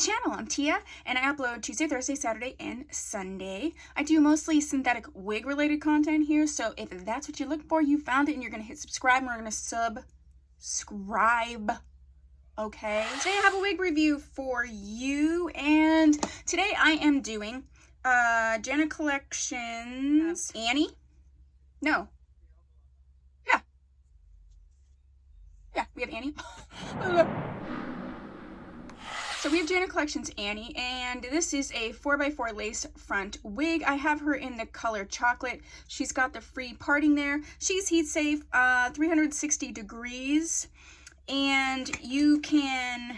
channel. I'm Tia, and I upload Tuesday, Thursday, Saturday, and Sunday. I do mostly synthetic wig related content here, so if that's what you look for, you found it, and you're gonna hit subscribe, and we're gonna subscribe. Okay, today I have a wig review for you, and today I am doing Janet Collections Annie. No. Yeah, we have Annie. So we have Janet Collections Annie, and this is a 4x4 lace front wig. I have her in the color chocolate. She's got the free parting there. She's heat safe, 360 degrees, and you can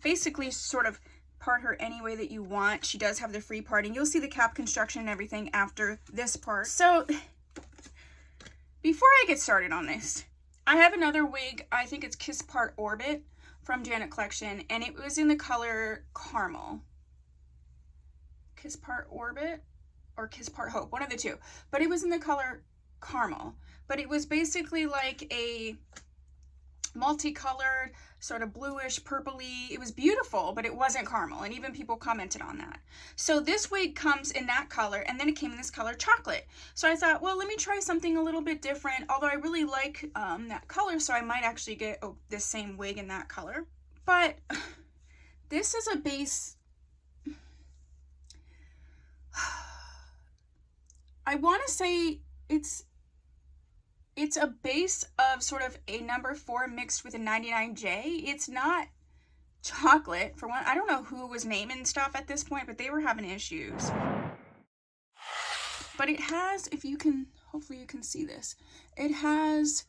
basically sort of part her any way that you want. She does have the free parting. You'll see the cap construction and everything after this part. So before I get started on this, I have another wig. I think it's Kiss Part Orbit from Janet Collection, and it was in the color Caramel. Kiss Part Orbit or Kiss Part Hope, one of the two. But it was in the color Caramel. But it was basically like a multicolored, sort of bluish, purpley. It was beautiful, but it wasn't caramel, and even people commented on that. So this wig comes in that color, and then it came in this color chocolate. So I thought, well, let me try something a little bit different, although I really like that color, so I might actually get this same wig in that color. But this is a base. I want to say it's a base of sort of a number 4 mixed with a 99J. It's not chocolate, for one. I don't know who was naming stuff at this point, but they were having issues. But it has, if you can, hopefully you can see this, it has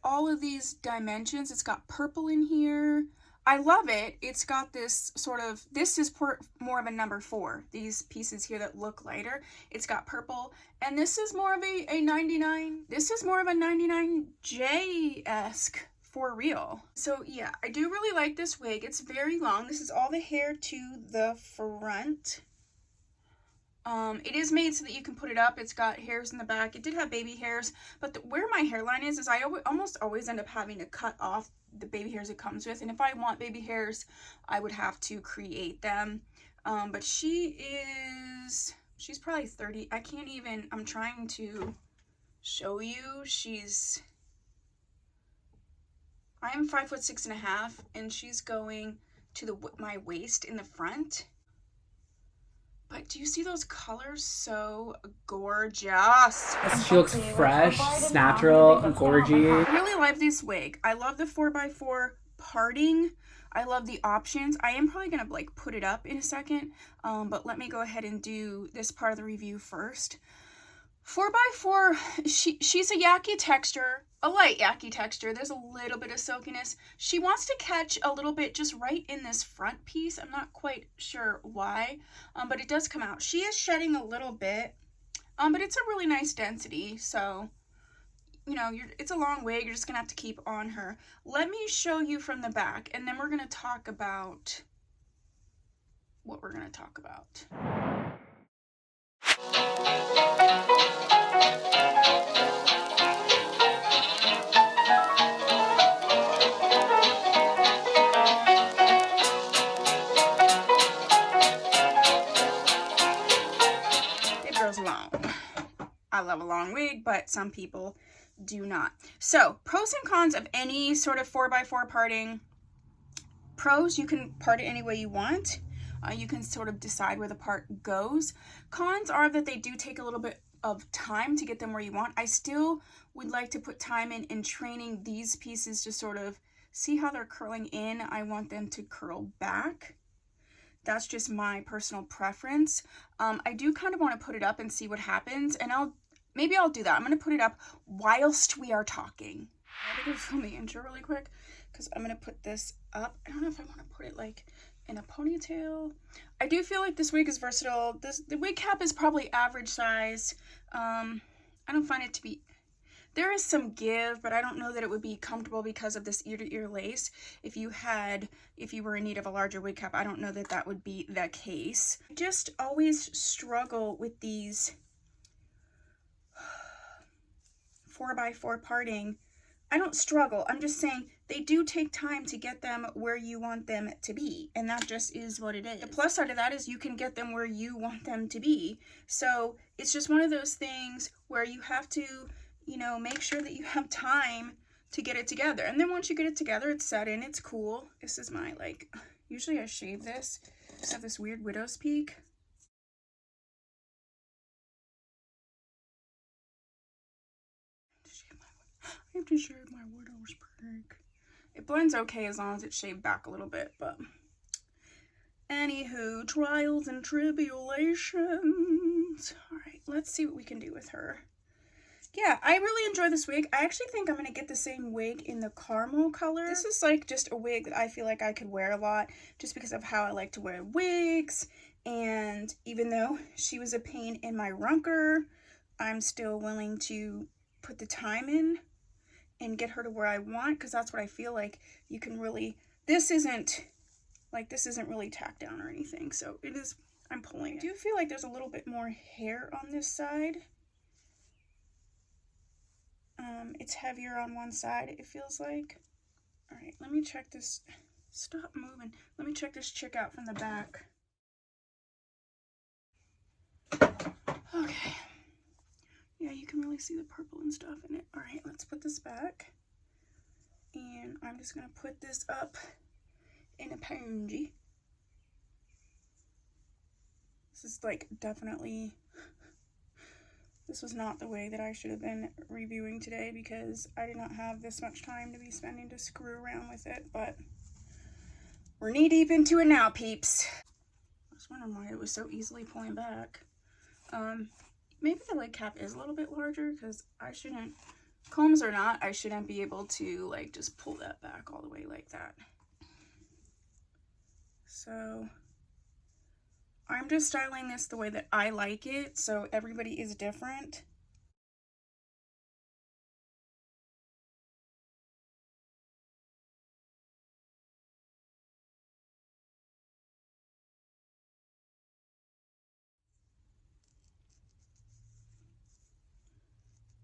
all of these dimensions. It's got purple in here. I love it. It's got this sort of, this is more of a number 4. These pieces here that look lighter, it's got purple, and this is more of a 99. This is more of a 99J-esque for real. So yeah, I do really like this wig. It's very long. This is all the hair to the front. It is made so that you can put it up. It's got hairs in the back. It did have baby hairs, but where my hairline is I almost always end up having to cut off the baby hairs it comes with, and if I want baby hairs, I would have to create them. But she's probably 30. I can't even, I'm trying to show you. I am 5'6.5", and she's going to my waist in the front. But do you see those colors? So gorgeous. She looks fresh, natural, gorgy. I really love this wig. I love the 4x4 parting. I love the options. I am probably gonna like put it up in a second, but let me go ahead and do this part of the review first. 4x4, she's a yaki texture, a light yaki texture. There's a little bit of silkiness. She wants to catch a little bit just right in this front piece. I'm not quite sure why, but it does come out. She is shedding a little bit, but it's a really nice density. So, you know, it's a long wig. You're just gonna have to keep on her. Let me show you from the back, and then we're gonna talk about what we're gonna talk about. Long. I love a long wig, but some people do not. So, pros and cons of any sort of 4x4 parting. Pros, you can part it any way you want. You can sort of decide where the part goes. Cons are that they do take a little bit of time to get them where you want. I still would like to put time in training these pieces to sort of see how they're curling in. I want them to curl back. That's just my personal preference. I do kind of want to put it up and see what happens, and maybe I'll do that. I'm going to put it up whilst we are talking. I'm going to film the intro really quick because I'm going to put this up. I don't know if I want to put it like in a ponytail. I do feel like this wig is versatile. The wig cap is probably average size. I don't find it to be. There is some give, but I don't know that it would be comfortable because of this ear-to-ear lace. If you were in need of a larger wig cap, I don't know that that would be the case. I just always struggle with these 4x4 parting. I don't struggle. I'm just saying they do take time to get them where you want them to be, and that just is what it is. The plus side of that is you can get them where you want them to be. So it's just one of those things where you have to, you know, make sure that you have time to get it together. And then once you get it together, it's set in, it's cool. This is my, like, usually I shave this. I just have this weird widow's peak. I have to shave my widow's peak. It blends okay as long as it's shaved back a little bit, but anywho, trials and tribulations. All right, let's see what we can do with her. Yeah, I really enjoy this wig. I actually think I'm going to get the same wig in the caramel color. This is like just a wig that I feel like I could wear a lot just because of how I like to wear wigs. And even though she was a pain in my runker, I'm still willing to put the time in and get her to where I want, because that's what I feel like you can really, this isn't really tacked down or anything. So it is, I'm pulling it. I do feel like there's a little bit more hair on this side. It's heavier on one side, it feels like. All right, let me check this. Stop moving. Let me check this chick out from the back. Okay. Yeah, you can really see the purple and stuff in it. All right, let's put this back. And I'm just going to put this up in a punji. This is like definitely... This was not the way that I should have been reviewing today because I did not have this much time to be spending to screw around with it, but we're knee deep into it now, peeps. I was wondering why it was so easily pulling back. Maybe the leg cap is a little bit larger because I shouldn't, combs or not, I shouldn't be able to like just pull that back all the way like that. So I'm just styling this the way that I like it, so everybody is different.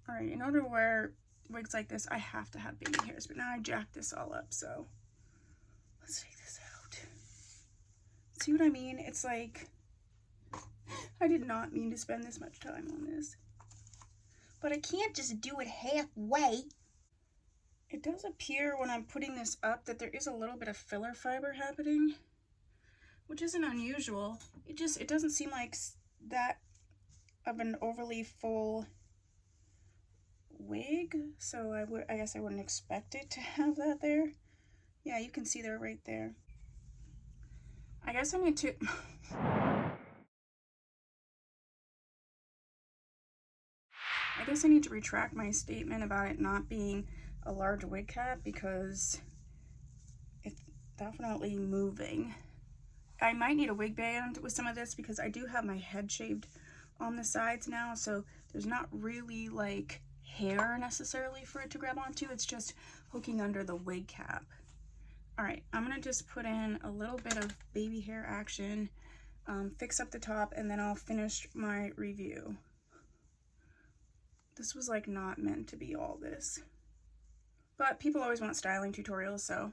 All right, in order to wear wigs like this, I have to have baby hairs, but now I jacked this all up, so let's take this out. See what I mean? It's like, I did not mean to spend this much time on this. But I can't just do it halfway. It does appear when I'm putting this up that there is a little bit of filler fiber happening, which isn't unusual. It doesn't seem like that of an overly full wig, so I guess I wouldn't expect it to have that there. Yeah, you can see there right there. I guess I need to retract my statement about it not being a large wig cap because it's definitely moving. I might need a wig band with some of this because I do have my head shaved on the sides now, so there's not really like hair necessarily for it to grab onto. It's just hooking under the wig cap. All right, I'm gonna just put in a little bit of baby hair action, fix up the top, and then I'll finish my review. This was like not meant to be all this, but people always want styling tutorials, so.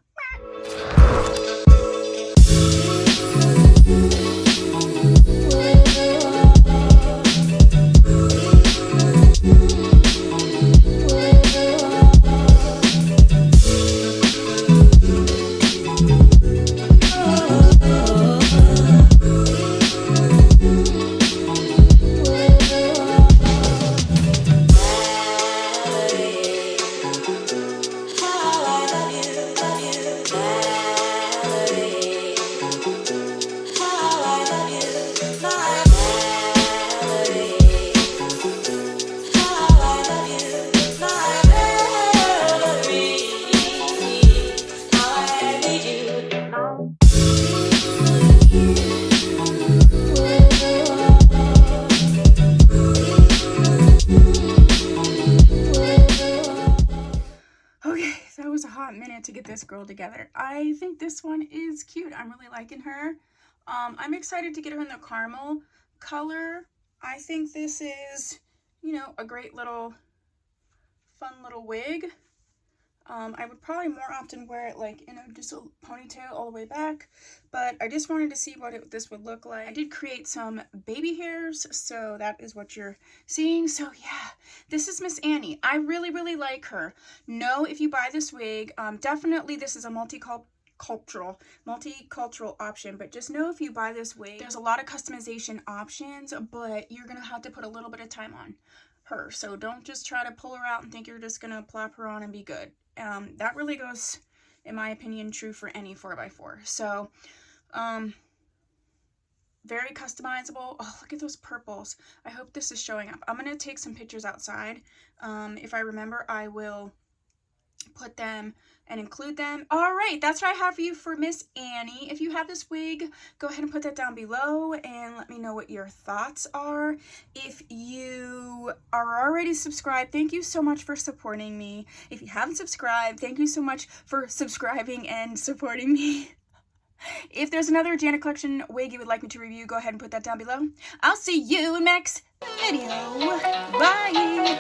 To get this girl together. I think this one is cute. I'm really liking her. I'm excited to get her in the caramel color. I think this is, you know, a great little fun little wig. I would probably more often wear it like in just a ponytail all the way back, but I just wanted to see what this would look like. I did create some baby hairs, so that is what you're seeing. So yeah, this is Miss Annie. I really, really like her. Know if you buy this wig, definitely this is a multicultural option, but just know if you buy this wig, there's a lot of customization options, but you're gonna have to put a little bit of time on her. So don't just try to pull her out and think you're just gonna plop her on and be good. That really goes, in my opinion, true for any 4x4. So very customizable. Oh, look at those purples. I hope this is showing up. I'm gonna take some pictures outside. If I remember, I will put them and include them. All right, that's what I have for you for Miss Annie. If you have this wig, go ahead and put that down below and let me know what your thoughts are. If you are already subscribed, thank you so much for supporting me. If you haven't subscribed, thank you so much for subscribing and supporting me. If there's another Janet Collection wig you would like me to review, go ahead and put that down below. I'll see you in my next video. Bye.